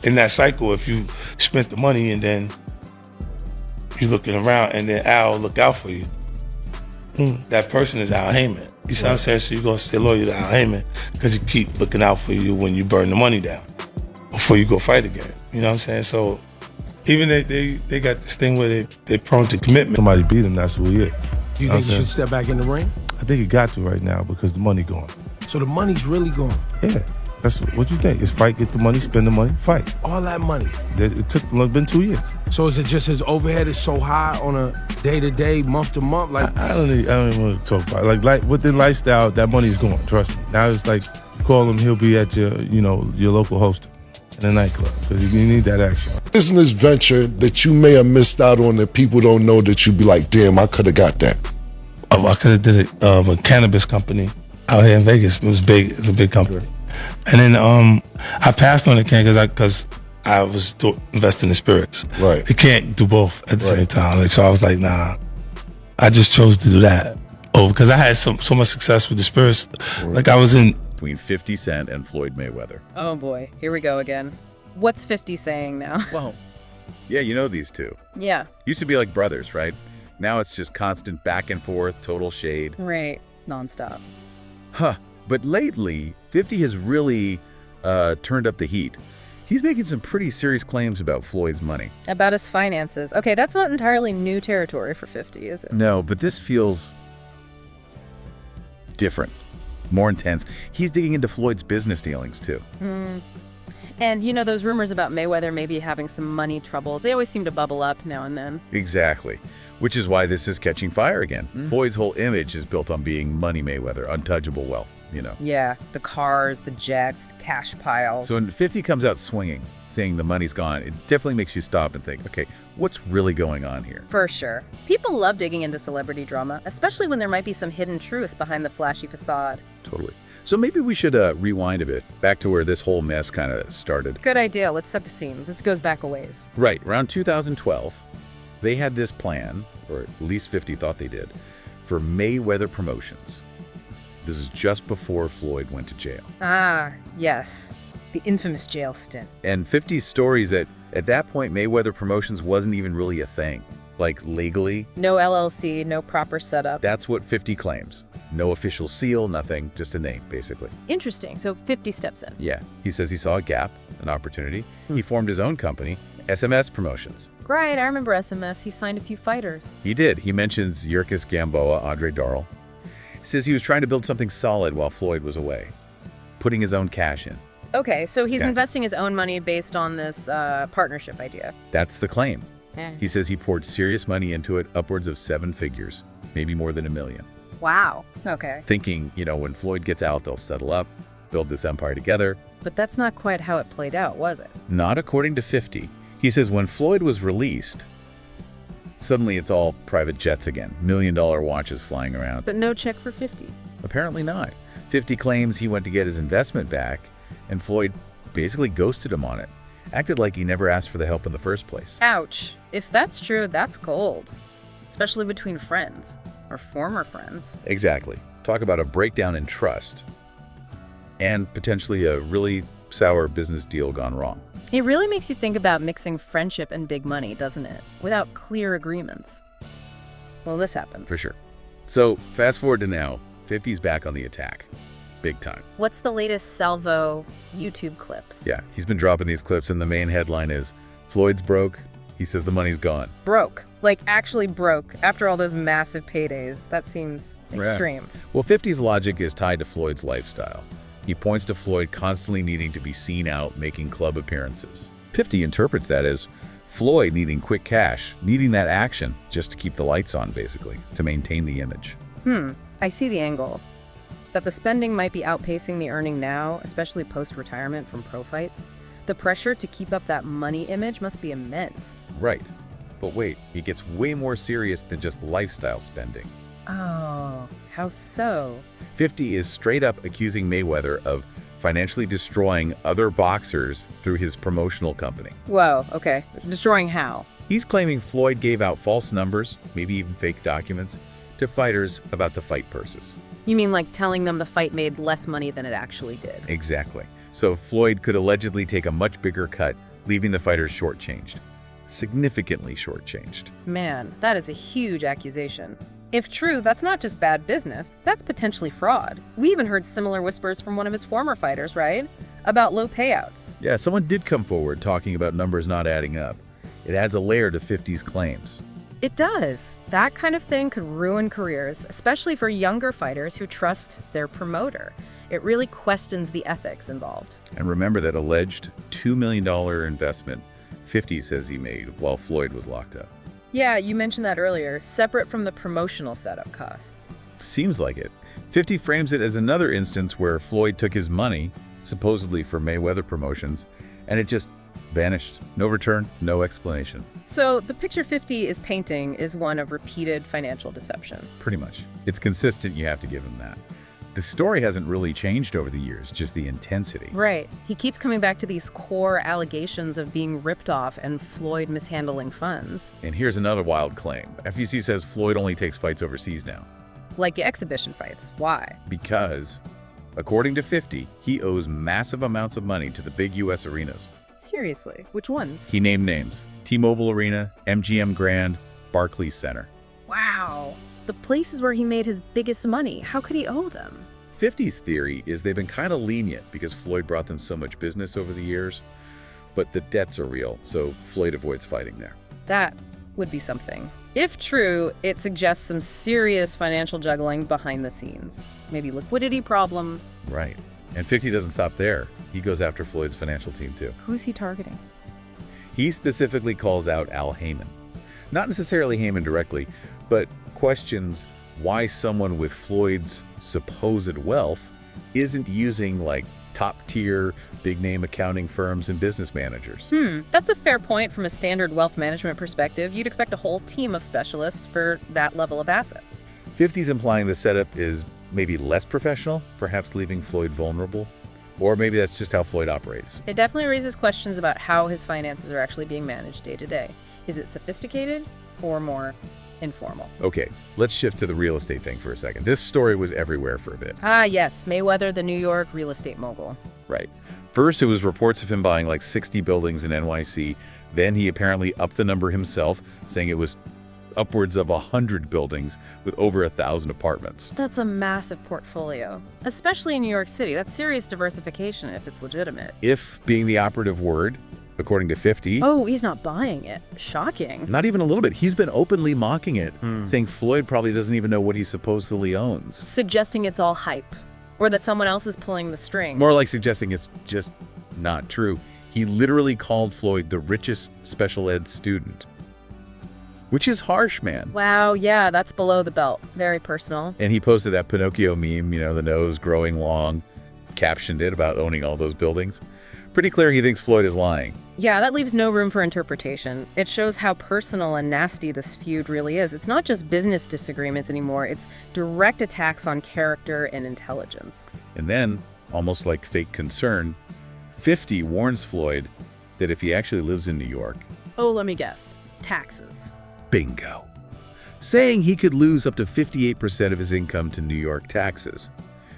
in that cycle, if you spent the money and then you looking around and then Al look out for you, that person is Al Heyman. You see what I'm saying? So you're gonna stay loyal to Al Heyman because he keep looking out for you when you burn the money down before you go fight again. You know what I'm saying? So even they got this thing where they're prone to commitment. Somebody beat him, that's who he is. Do you think he should step back in the ring? I think he got to right now because the money gone. So the money's really gone? Yeah. That's what you think. It's fight, get the money, spend the money, fight. All that money. It's been 2 years. So is it just his overhead is so high on a day-to-day, month-to-month? Like I don't even want to talk about it. Like within lifestyle, that money's gone, trust me. Now it's like you call him, he'll be at your local host in a nightclub because you need that action. Business venture that you may have missed out on that people don't know that you'd be like, damn, I could have got that. I could have did a cannabis company out here in Vegas. It was big. It's a big company. And then I passed on the can because I was investing in spirits. Right. You can't do both at the same time. Like, so I was like, nah. I just chose to do that. Because I had so much success with the spirits. Like I was in between 50 Cent and Floyd Mayweather. Oh boy, here we go again. What's 50 saying now? Well, yeah, you know these two. Yeah. Used to be like brothers, right? Now it's just constant back and forth, total shade. Right. Nonstop. Huh. But lately, 50 has really turned up the heat. He's making some pretty serious claims about Floyd's money. About his finances. Okay, that's not entirely new territory for 50, is it? No, but this feels different, more intense. He's digging into Floyd's business dealings, too. And, you know, those rumors about Mayweather maybe having some money troubles, they always seem to bubble up now and then. Exactly. Which is why this is catching fire again. Floyd's whole image is built on being Money Mayweather, untouchable wealth, you know. Yeah, the cars, the jets, the cash pile. So when 50 comes out swinging, saying the money's gone, it definitely makes you stop and think, okay, what's really going on here? For sure. People love digging into celebrity drama, especially when there might be some hidden truth behind the flashy facade. Totally. So maybe we should rewind a bit, back to where this whole mess kind of started. Good idea. Let's set the scene. This goes back a ways. Right. Around 2012, they had this plan, or at least 50 thought they did, for Mayweather Promotions. This is just before Floyd went to jail. Ah, yes. The infamous jail stint. And 50's stories that at that point, Mayweather Promotions wasn't even really a thing. Like legally. No LLC, no proper setup. That's what 50 claims. No official seal, nothing, just a name, basically. Interesting. So 50 steps in. Yeah. He says he saw a gap, an opportunity. He formed his own company, SMS Promotions. Right, I remember SMS. He signed a few fighters. He did. He mentions Yurkis Gamboa, Andre Darrell. He says he was trying to build something solid while Floyd was away, putting his own cash in. Okay, so he's investing his own money based on this partnership idea. That's the claim. Yeah. He says he poured serious money into it, upwards of 7 figures, maybe more than $1 million. Wow. Okay. Thinking, you know, when Floyd gets out, they'll settle up, build this empire together. But that's not quite how it played out, was it? Not according to 50. He says when Floyd was released, suddenly it's all private jets again, $1 million watches flying around. But no check for 50. Apparently not. 50 claims he went to get his investment back, and Floyd basically ghosted him on it. Acted like he never asked for the help in the first place. Ouch. If that's true, that's gold. Especially between friends. Or former friends. Exactly. Talk about a breakdown in trust. And potentially a really sour business deal gone wrong. It really makes you think about mixing friendship and big money, doesn't it? Without clear agreements. Well, this happened. For sure. So, fast forward to now. 50's back on the attack. Big time. What's the latest salvo YouTube clips? Yeah, he's been dropping these clips, and the main headline is, Floyd's broke. He says the money's gone. Broke. Like, actually broke after all those massive paydays. That seems extreme. Well, 50's logic is tied to Floyd's lifestyle. He points to Floyd constantly needing to be seen out making club appearances. 50 interprets that as Floyd needing quick cash, needing that action just to keep the lights on, basically, to maintain the image. I see the angle. That the spending might be outpacing the earning now, especially post-retirement from pro fights. The pressure to keep up that money image must be immense. Right. But wait, it gets way more serious than just lifestyle spending. Oh, how so? 50 is straight up accusing Mayweather of financially destroying other boxers through his promotional company. Whoa, okay. Destroying how? He's claiming Floyd gave out false numbers, maybe even fake documents, to fighters about the fight purses. You mean like telling them the fight made less money than it actually did? Exactly. So Floyd could allegedly take a much bigger cut leaving the fighters shortchanged. Significantly shortchanged. Man, that is a huge accusation. If true, that's not just bad business, that's potentially fraud. We even heard similar whispers from one of his former fighters, right? About low payouts. Yeah, someone did come forward talking about numbers not adding up. It adds a layer to 50's claims. It does. That kind of thing could ruin careers, especially for younger fighters who trust their promoter. It really questions the ethics involved. And remember that alleged $2 million investment 50 says he made while Floyd was locked up. Yeah, you mentioned that earlier, separate from the promotional setup costs. Seems like it. 50 frames it as another instance where Floyd took his money, supposedly for Mayweather promotions, and it just vanished. No return, no explanation. So the picture 50 is painting is one of repeated financial deception. Pretty much. It's consistent, you have to give him that. The story hasn't really changed over the years, just the intensity. Right. He keeps coming back to these core allegations of being ripped off and Floyd mishandling funds. And here's another wild claim. FEC says Floyd only takes fights overseas now. Like exhibition fights. Why? Because, according to 50, he owes massive amounts of money to the big U.S. arenas. Seriously, which ones? He named names. T-Mobile Arena, MGM Grand, Barclays Center. Wow. The places where he made his biggest money, how could he owe them? 50's theory is they've been kind of lenient because Floyd brought them so much business over the years, but the debts are real, so Floyd avoids fighting there. That would be something. If true, it suggests some serious financial juggling behind the scenes. Maybe liquidity problems. Right. And 50 doesn't stop there. He goes after Floyd's financial team too. Who's he targeting? He specifically calls out Al Heyman. Not necessarily Heyman directly, but questions why someone with Floyd's supposed wealth isn't using like top-tier, big-name accounting firms and business managers. That's a fair point from a standard wealth management perspective. You'd expect a whole team of specialists for that level of assets. 50's implying the setup is maybe less professional, perhaps leaving Floyd vulnerable. Or maybe that's just how Floyd operates. It definitely raises questions about how his finances are actually being managed day to day. Is it sophisticated or more informal? Okay, let's shift to the real estate thing for a second. This story was everywhere for a bit. Ah, yes, Mayweather, the New York real estate mogul. Right. First, it was reports of him buying like 60 buildings in NYC. Then he apparently upped the number himself, saying it was upwards of 100 buildings with over 1,000 apartments. That's a massive portfolio, especially in New York City. That's serious diversification if it's legitimate. If being the operative word, according to 50. Oh, he's not buying it. Shocking. Not even a little bit. He's been openly mocking it, saying Floyd probably doesn't even know what he supposedly owns. Suggesting it's all hype, or that someone else is pulling the string. More like suggesting it's just not true. He literally called Floyd the richest special ed student. Which is harsh, man. Wow, yeah, that's below the belt. Very personal. And he posted that Pinocchio meme, you know, the nose growing long, captioned it about owning all those buildings. Pretty clear he thinks Floyd is lying. Yeah, that leaves no room for interpretation. It shows how personal and nasty this feud really is. It's not just business disagreements anymore, it's direct attacks on character and intelligence. And then, almost like fake concern, 50 warns Floyd that if he actually lives in New York, Oh, let me guess. Taxes. bingo, saying he could lose up to 58% of his income to New York taxes,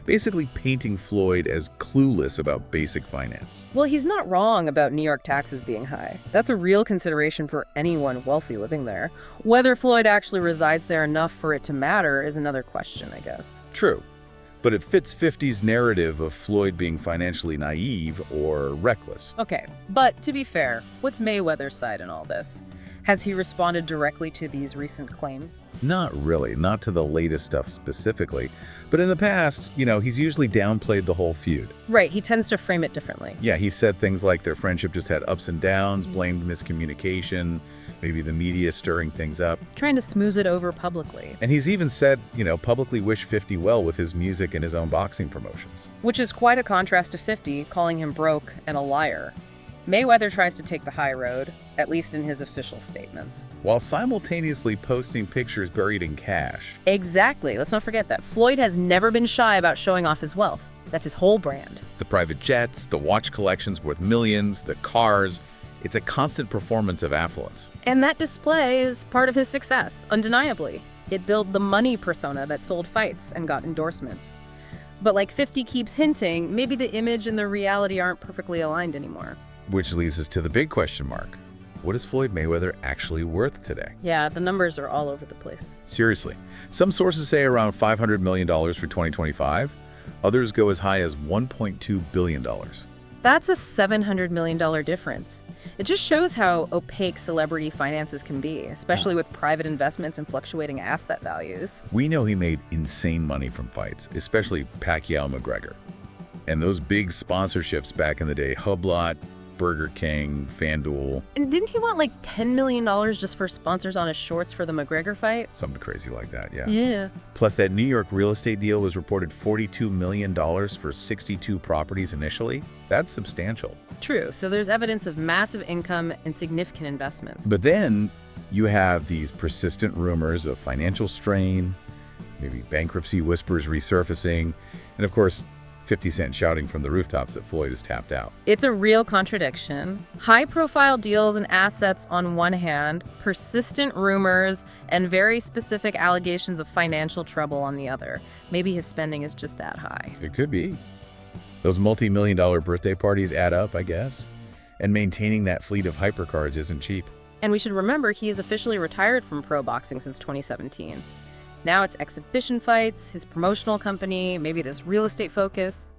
basically painting Floyd as clueless about basic finance. Well, he's not wrong about New York taxes being high. That's a real consideration for anyone wealthy living there. Whether Floyd actually resides there enough for it to matter is another question, I guess. True, but it fits 50's narrative of Floyd being financially naive or reckless. Okay, but to be fair, what's Mayweather's side in all this? Has he responded directly to these recent claims? Not really, not to the latest stuff specifically, but in the past, you know, he's usually downplayed the whole feud. Right, he tends to frame it differently. Yeah, he said things like their friendship just had ups and downs, blamed miscommunication, maybe the media stirring things up. Trying to smooth it over publicly. And he's even said, you know, publicly wished 50 well with his music and his own boxing promotions. Which is quite a contrast to 50, calling him broke and a liar. Mayweather tries to take the high road, at least in his official statements. While simultaneously posting pictures buried in cash. Exactly, let's not forget that. Floyd has never been shy about showing off his wealth. That's his whole brand. The private jets, the watch collections worth millions, the cars. It's a constant performance of affluence. And that display is part of his success, undeniably. It built the money persona that sold fights and got endorsements. But like 50 keeps hinting, maybe the image and the reality aren't perfectly aligned anymore. Which leads us to the big question mark. What is Floyd Mayweather actually worth today? Yeah, the numbers are all over the place. Seriously. Some sources say around $500 million for 2025. Others go as high as $1.2 billion. That's a $700 million difference. It just shows how opaque celebrity finances can be, especially with private investments and fluctuating asset values. We know he made insane money from fights, especially Pacquiao-McGregor. And those big sponsorships back in the day, Hublot, Burger King, FanDuel. And didn't he want like $10 million just for sponsors on his shorts for the McGregor fight? Something crazy like that, yeah. Yeah. Plus, that New York real estate deal was reported $42 million for 62 properties initially. That's substantial. True. So there's evidence of massive income and significant investments. But then you have these persistent rumors of financial strain, maybe bankruptcy whispers resurfacing, and of course, 50 Cent shouting from the rooftops that Floyd is tapped out. It's a real contradiction. High-profile deals and assets on one hand, persistent rumors, and very specific allegations of financial trouble on the other. Maybe his spending is just that high. It could be. Those multi-million-dollar birthday parties add up, I guess. And maintaining that fleet of hypercars isn't cheap. And we should remember he is officially retired from pro boxing since 2017. Now it's exhibition fights, his promotional company, maybe this real estate focus.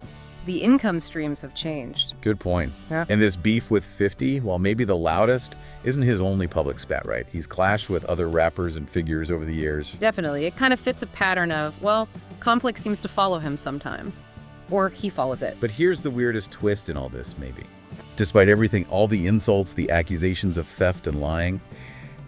The income streams have changed. Good point. Yeah. And this beef with 50, while maybe the loudest, isn't his only public spat, right? He's clashed with other rappers and figures over the years. Definitely. It kind of fits a pattern of, well, conflict seems to follow him sometimes. Or he follows it. But here's the weirdest twist in all this, maybe. Despite everything, all the insults, the accusations of theft and lying,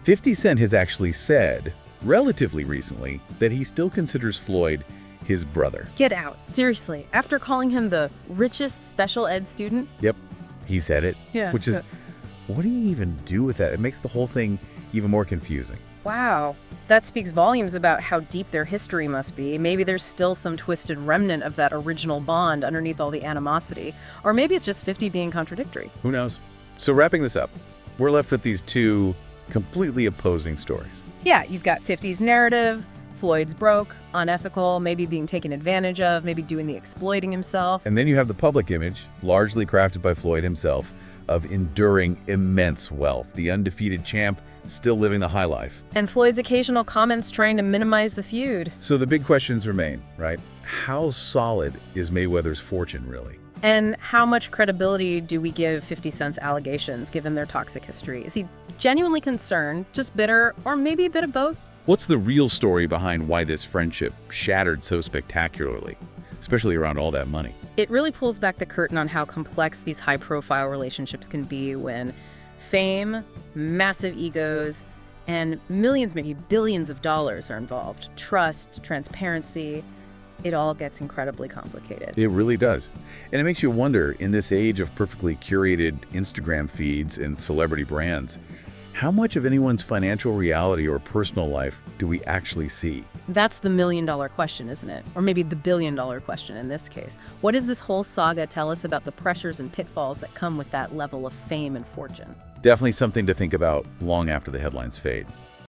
50 Cent has actually said, relatively recently, that he still considers Floyd his brother. Get out. Seriously. After calling him the richest special ed student? Yep, he said it. Yeah. Which is, what do you even do with that? It makes the whole thing even more confusing. Wow. That speaks volumes about how deep their history must be. Maybe there's still some twisted remnant of that original bond underneath all the animosity. Or maybe it's just 50 being contradictory. Who knows? So wrapping this up, we're left with these two completely opposing stories. Yeah, you've got 50's narrative, Floyd's broke, unethical, maybe being taken advantage of, maybe doing the exploiting himself. And then you have the public image, largely crafted by Floyd himself, of enduring immense wealth, the undefeated champ still living the high life. And Floyd's occasional comments trying to minimize the feud. So the big questions remain, right? How solid is Mayweather's fortune really? And how much credibility do we give 50 Cent's allegations given their toxic history? Is he genuinely concerned, just bitter, or maybe a bit of both? What's the real story behind why this friendship shattered so spectacularly, especially around all that money? It really pulls back the curtain on how complex these high-profile relationships can be when fame, massive egos, and millions, maybe billions of dollars are involved. Trust, transparency, it all gets incredibly complicated. It really does. And it makes you wonder, in this age of perfectly curated Instagram feeds and celebrity brands, how much of anyone's financial reality or personal life do we actually see? That's the million-dollar question, isn't it? Or maybe the billion-dollar question in this case. What does this whole saga tell us about the pressures and pitfalls that come with that level of fame and fortune? Definitely something to think about long after the headlines fade.